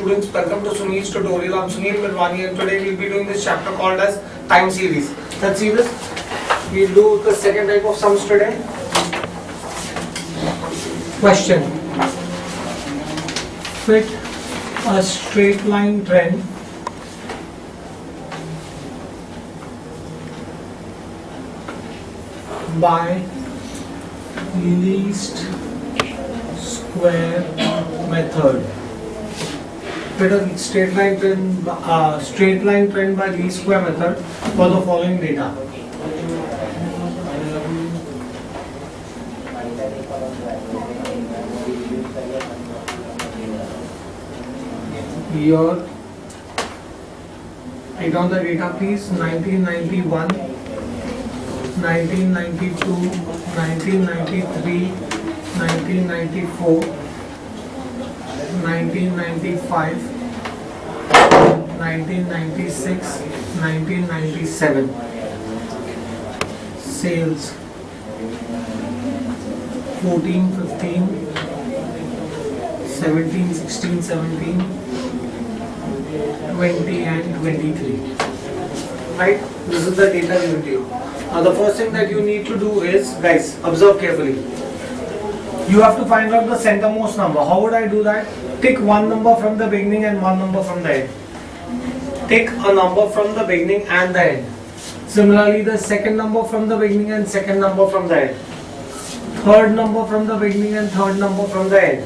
students, welcome to Sunil's tutorial. I'm Sunil Milwani and today we'll be doing this chapter called as time series. Let's see this. We'll do the second type of sums today. Question. Fit a straight line trend by least square method. Fit a straight line trend by least square method for the following data. Here, write down the data please. 1991, 1992, 1993, 1994, 1995, 1996, 1997. Sales 14, 15, 17, 16, 17, 20 and 23. Right? This is the data given to you. Now the first thing that you need to do is, guys, observe carefully. You have to find out the centermost number. How would I do that? Take one number from the beginning and one number from the end. Take a number from the beginning and the end. Similarly, the second number from the beginning and second number from the end. Third number from the beginning and third number from the end.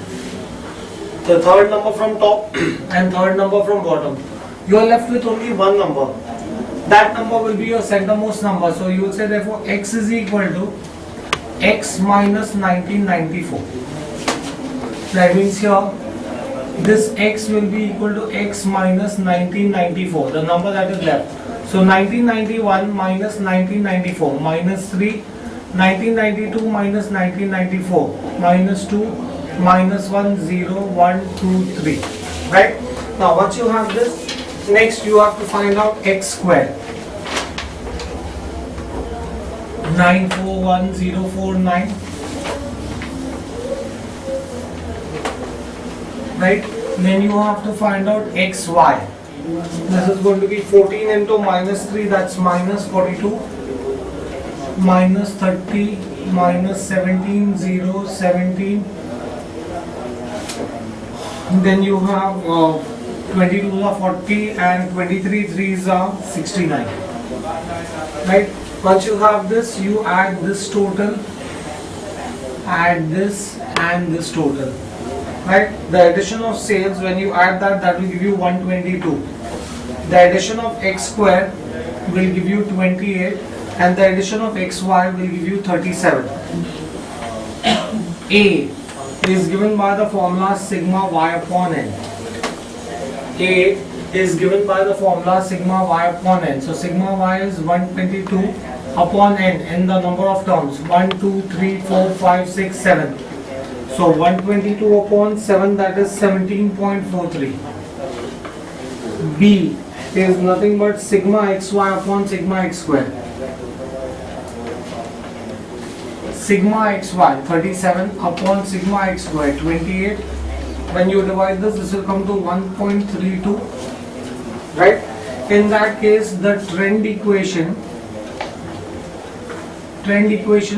The third number from top and third number from bottom. You are left with only one number. That number will be your centermost number. So you will say therefore x is equal to x minus 1994. That means here this x will be equal to x minus 1994, the number that is left. So 1991 minus 1994 minus 3, 1992 minus 1994 minus 2 minus 1, 0, 1, 2, 3. Right? Now once you have this, next you have to find out x square. 941049. Right? Then you have to find out xy. This is going to be 14 into minus 3, that's minus 42, minus 30, minus 17, 0, 17. Then you have 22 are 40 and 23 3s are 69. Right? Once you have this, you add this total, add this and this total. Right? The addition of sales, when you add that, that will give you 122. The addition of x square will give you 28 and the addition of xy will give you 37. A is given by the formula sigma y upon n. A is given by the formula sigma y upon n. So sigma y is 122 upon n in the number of terms 1, 2, 3, 4, 5, 6, 7. So 122 upon 7, that is 17.43. B is nothing but sigma xy upon sigma x square. Sigma xy 37 upon sigma x square 28. When you divide this will come to 1.32. Right? In that case, the trend equation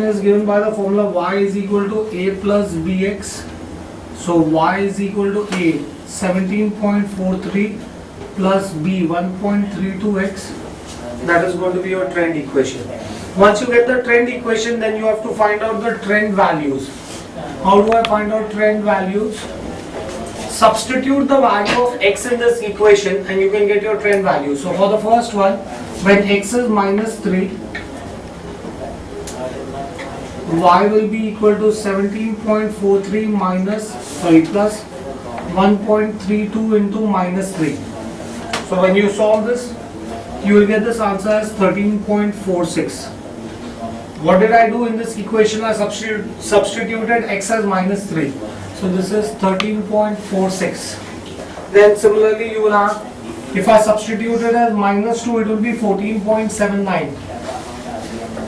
is given by the formula y is equal to a plus bx. So y is equal to a 17.43 plus b 1.32x. That is going to be your trend equation. Once you get the trend equation, then you have to find out the trend values. How do I find out trend values? Substitute the value of x in this equation and you can get your trend value. So for the first one, when x is minus 3, y will be equal to 17.43 plus 1.32 into minus 3. So when you solve this, you will get this answer as 13.46. What did I do in this equation? I substituted x as minus 3. So this is 13.46. Then similarly you will have, if I substitute it as minus 2, it will be 14.79.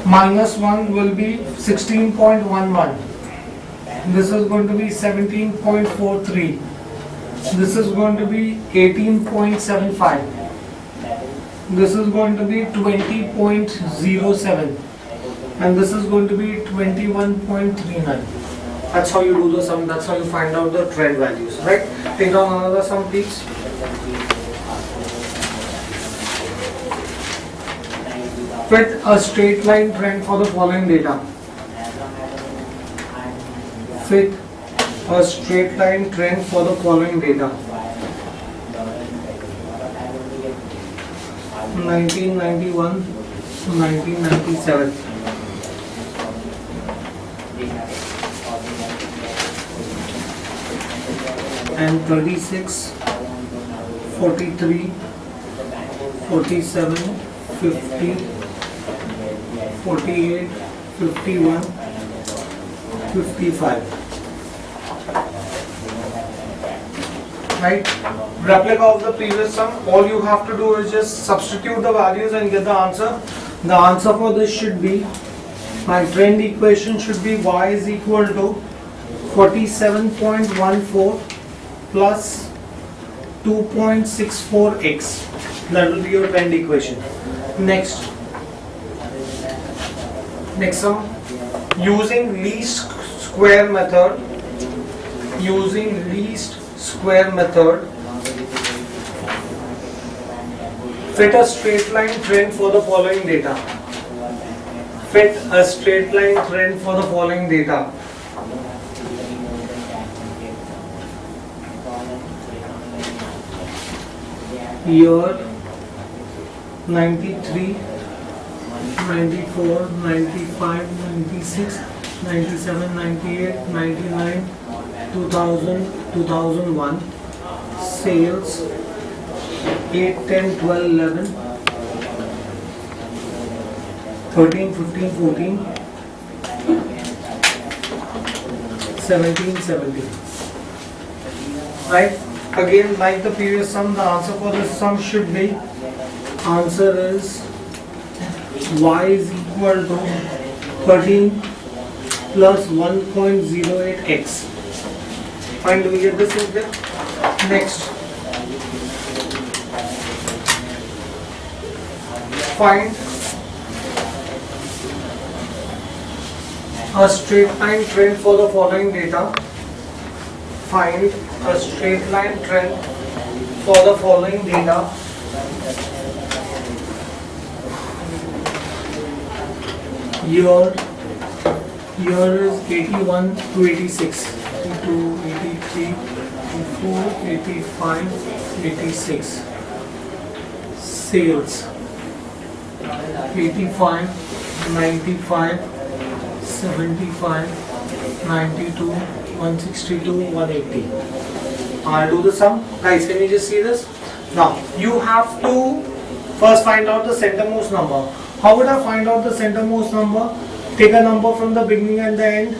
Minus 1 will be 16.11. This is going to be 17.43. This is going to be 18.75. This is going to be 20.07. And this is going to be 21.39. That's how you do the sum. That's how you find out the trend values, right? Take down another sum, please. Fit a straight line trend for the following data. Fit a straight line trend for the following data. 1991 to 1997. And 36, 43, 47, 50, 48, 51, 55. Right? Replica of the previous sum. All you have to do is just substitute the values and get the answer. The answer for this should be, my trend equation should be y is equal to 47.14 plus 2.64x. That will be your trend equation. Next sum, using least square method. Fit a straight line trend for the following data. Fit a straight line trend for the following data. Year 93, 94, 95, 96, 97, 98, 99, 2000, 2001. Sales 8, 10, 12, 11, 13, 15, 14, 17, 17. Right? Again, like the previous sum, the answer for this sum should be, answer is y is equal to 13 plus 1.08x. Fine, do we get this in there? Next, find a straight line trend for the following data. Find a straight line trend for the following data. Year is 81 to 86, 82, 83, 84, 85, 86. Sales 85, 95, 75, 92, 162, 180. I'll do the sum. Guys, can you just see this? Now, you have to first find out the centermost number. How would I find out the centermost number? Take a number from the beginning and the end.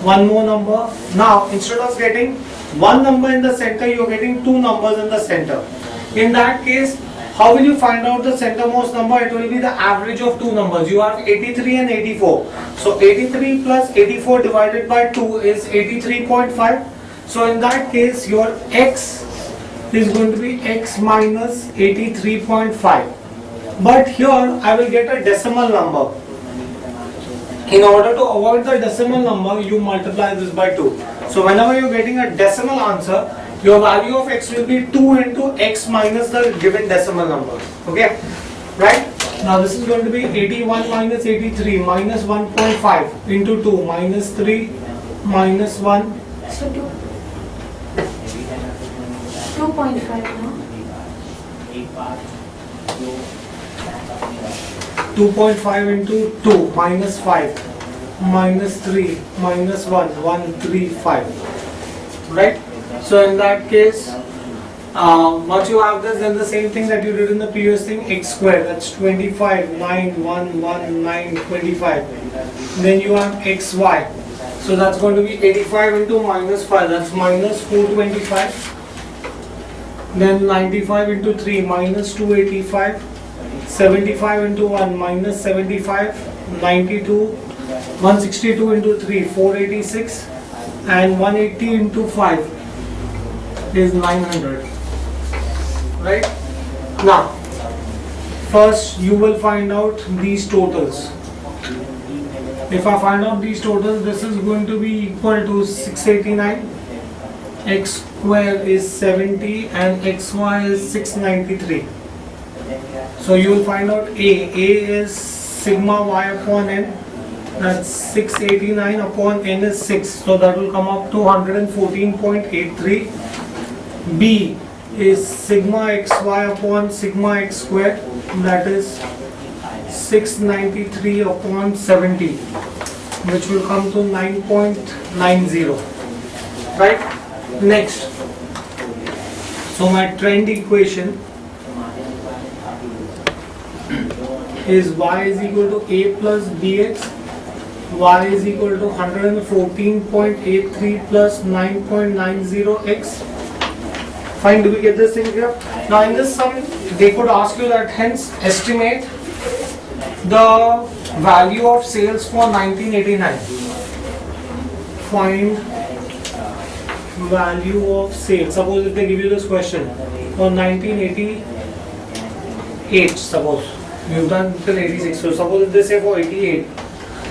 One more number. Now, instead of getting one number in the center, you're getting two numbers in the center. In that case, how will you find out the centermost number? It will be the average of two numbers. You have 83 and 84. So 83 plus 84 divided by 2 is 83.5. So in that case, your x is going to be x minus 83.5. But here I will get a decimal number. In order to avoid the decimal number, you multiply this by 2. So whenever you are getting a decimal answer, your value of x will be 2 into x minus the given decimal number. Okay? Right? Now this is going to be 81 minus 83 minus 1.5 into 2 minus 3 minus 1. So 2.5 now. 2.5 into 2 minus 5 minus 3 minus 1 135. Right? So in that case, once you have this, then the same thing that you did in the previous thing, x square, that's 25, 9, 1, 1, 9, 25. Then you have xy. So that's going to be 85 into minus 5, that's minus 425. Then 95 into 3 minus 285. 75 into 1 minus 75, 92, 162 into 3, 486, and 180 into 5, is 900. Right? Now, first you will find out these totals. If I find out these totals, this is going to be equal to 689, x square is 70 and xy is 693. So you will find out A is sigma y upon n, that's 689 upon n is 6, so that will come up to 114.83. B is sigma xy upon sigma x square, that is 693 upon 70, which will come to 9.90. Right? Next, so my trend equation is y is equal to a plus bx, y is equal to 114.83 plus 9.90x. Fine, do we get this thing here? Now in this sum, they could ask you that hence estimate the value of sales for 1989. Find value of sales. Suppose if they give you this question for 1988, suppose you've done till 86. So suppose if they say for 88.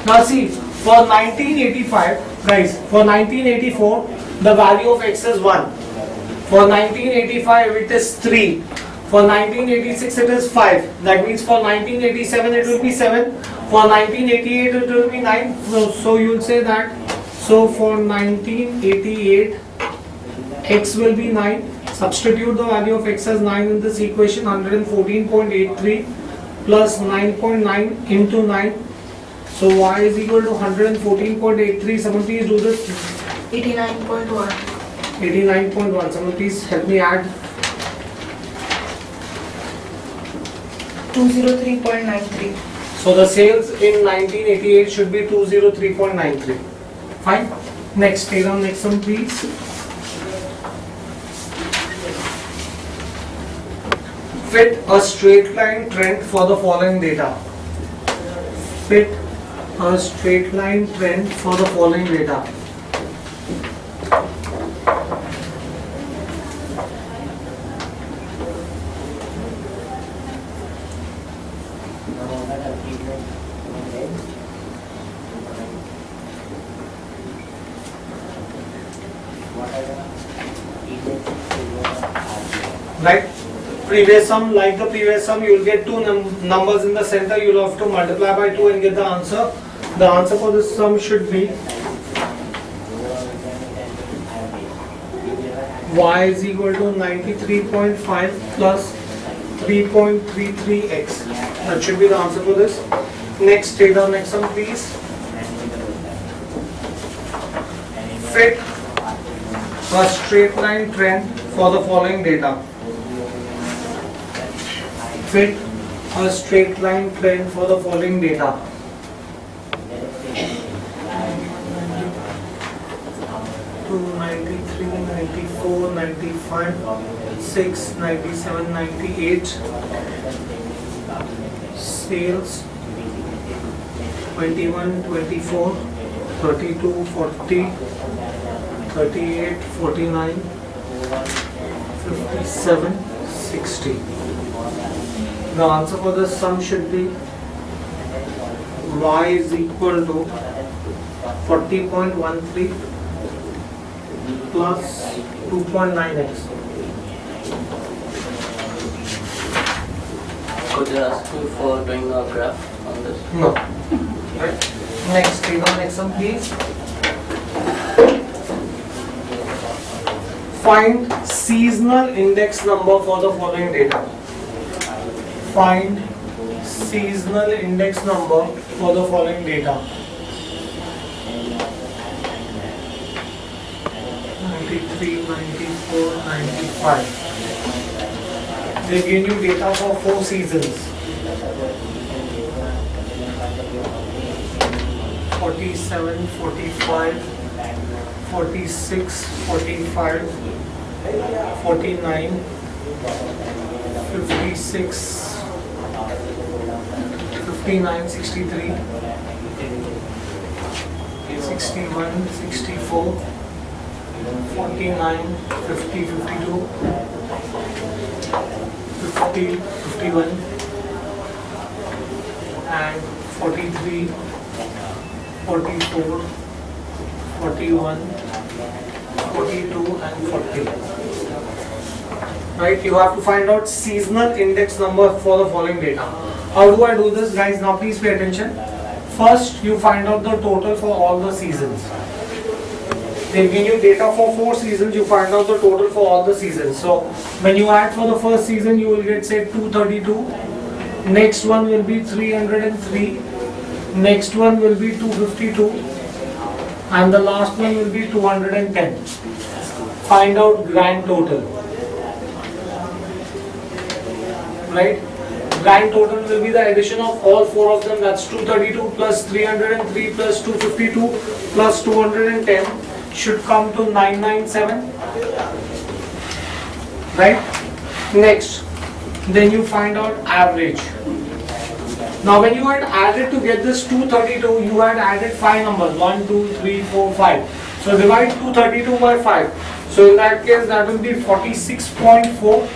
Now see, for 1985, guys, for 1984, the value of X is 1. For 1985, it is 3. For 1986, it is 5. That means for 1987, it will be 7. For 1988, it will be 9. So you will say that. So for 1988, X will be 9. Substitute the value of X as 9 in this equation. 114.83 plus 9.9 into 9. So Y is equal to 114.83. Someone please do this. 89.1. 89.1. Someone please help me add. 203.93. So the sales in 1988 should be 203.93. Fine. Next, take on next one please. Fit a straight line trend for the following data. Fit a straight line trend for the following data. Right? Previous sum, like the previous sum, you will get two numbers in the center. You will have to multiply by 2 and get the answer. The answer for this sum should be y is equal to 93.5 plus 3.33x. That should be the answer for this. Next, take down next sum please. Fit a straight line trend for the following data. Fit a straight line trend for the following data. 93, 94, 95, 6, 97, 98. Sales 21, 24, 32, 40, 38, 49, 57, 60. The answer for this sum should be y is equal to 40.13 plus 2.9x. Could they ask you for doing a graph on this? No. Right. Next, take on next one please. Find seasonal index number for the following data. Find seasonal index number for the following data. 93, 94, 95. They give you data for 4 seasons. 47, 45, 46, 45, 49, 56, 59, 63, 61, 64, 49, 50, 52, 50, 51, and 43, 44, 41, 42, and 40. Right, you have to find out seasonal index number for the following data. How do I do this, guys? Now please pay attention. First, you find out the total for all the seasons. They give you data for 4 seasons, you find out the total for all the seasons. So, when you add for the first season, you will get, say, 232. Next one will be 303. Next one will be 252. And the last one will be 210. Find out grand total. Right? Grand total will be the addition of all 4 of them. That's 232 plus 303 plus 252 plus 210 should come to 997. Right? Next, then you find out average. Now when you had added to get this 232, you had added 5 numbers. 1, 2, 3, 4, 5. So divide 232 by 5. So in that case that will be 46.4.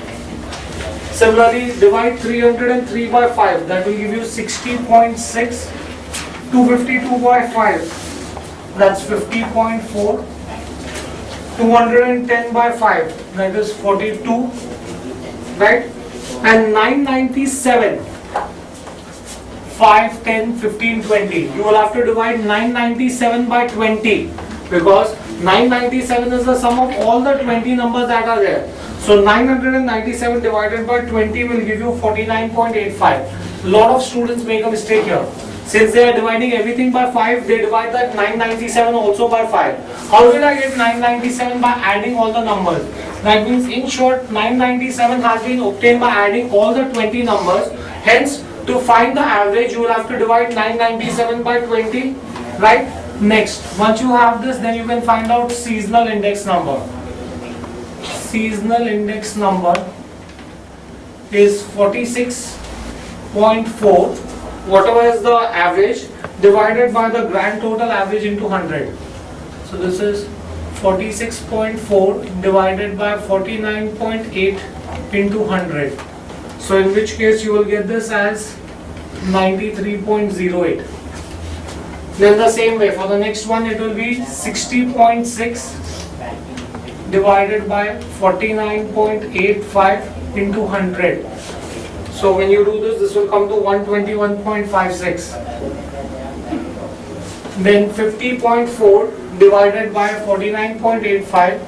Similarly, divide 303 by 5, that will give you 60.6. 252 by 5, that's 50.4. 210 by 5, that is 42. Right? And 997, 5, 10, 15, 20. You will have to divide 997 by 20 because 997 is the sum of all the 20 numbers that are there. So 997 divided by 20 will give you 49.85. A lot of students make a mistake here. Since they are dividing everything by 5, they divide that 997 also by 5. How did I get 997? By adding all the numbers. That means in short, 997 has been obtained by adding all the 20 numbers. Hence, to find the average, you will have to divide 997 by 20. Right? Next, once you have this, then you can find out seasonal index number. Seasonal index number is 46.4, whatever is the average, divided by the grand total average into 100. So this is 46.4 divided by 49.8 into 100. So in which case you will get this as 93.08. Then the same way for the next one, it will be 60.6 divided by 49.85 into 100. So when you do this, this will come to 121.56. Then 50.4 divided by 49.85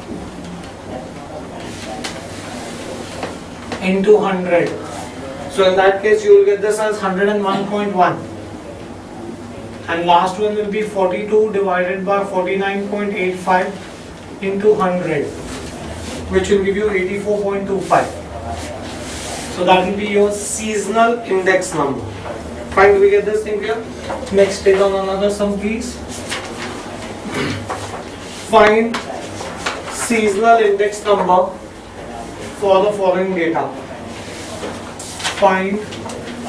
into 100. So in that case, you will get this as 101.1. And last one will be 42 divided by 49.85 into 100, which will give you 84.25. So that will be your seasonal index number. Fine, do we get this thing clear? Next, take on another sum, please. Find seasonal index number for the following data. Find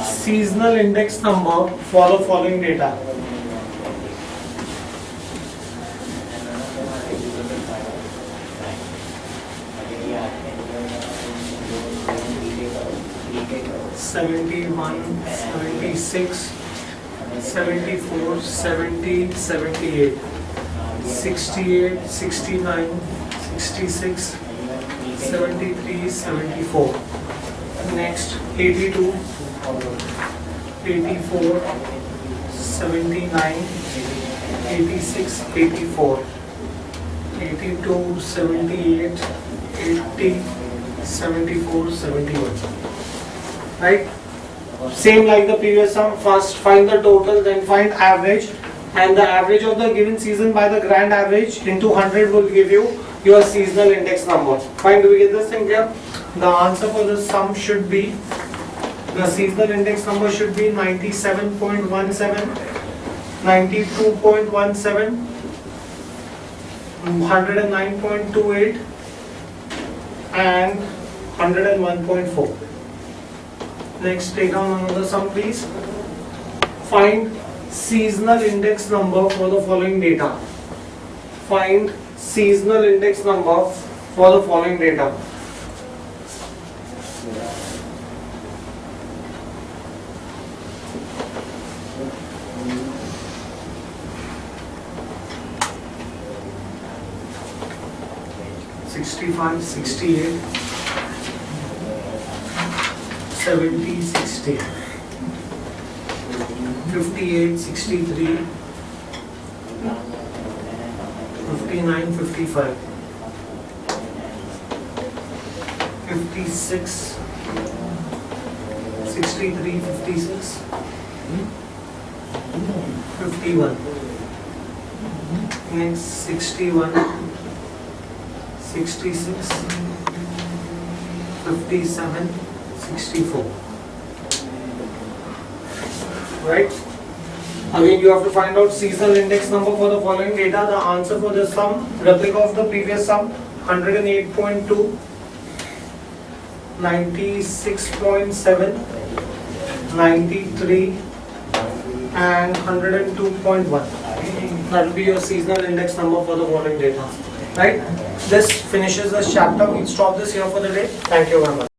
seasonal index number for the following data. '71, '76, '74, '70, '78, '68, '69, '66, '73, '74. Next, '82, '84, '79, '86, '84, '82, '78, '80, '74, '71. Right? Same like the previous sum. First find the total, then find average, and the average of the given season by the grand average into 100 will give you your seasonal index number. Fine, do we get this thing here? The answer for this sum should be, the seasonal index number should be 97.17, 92.17, 109.28 and 101.4. Next, take down another sum, please. Find seasonal index number for the following data. Find seasonal index number for the following data. '65, '68, '70, '60, '58, '63, '59, '55, '56, '63, '56, '51. Next 61, 66, 57, 64. Right? Again, you have to find out seasonal index number for the following data. The answer for this sum, replica of the previous sum, 108.2, 96.7, 93, and 102.1. That will be your seasonal index number for the following data. Right? This finishes this chapter. We'll stop this here for the day. Thank you very much.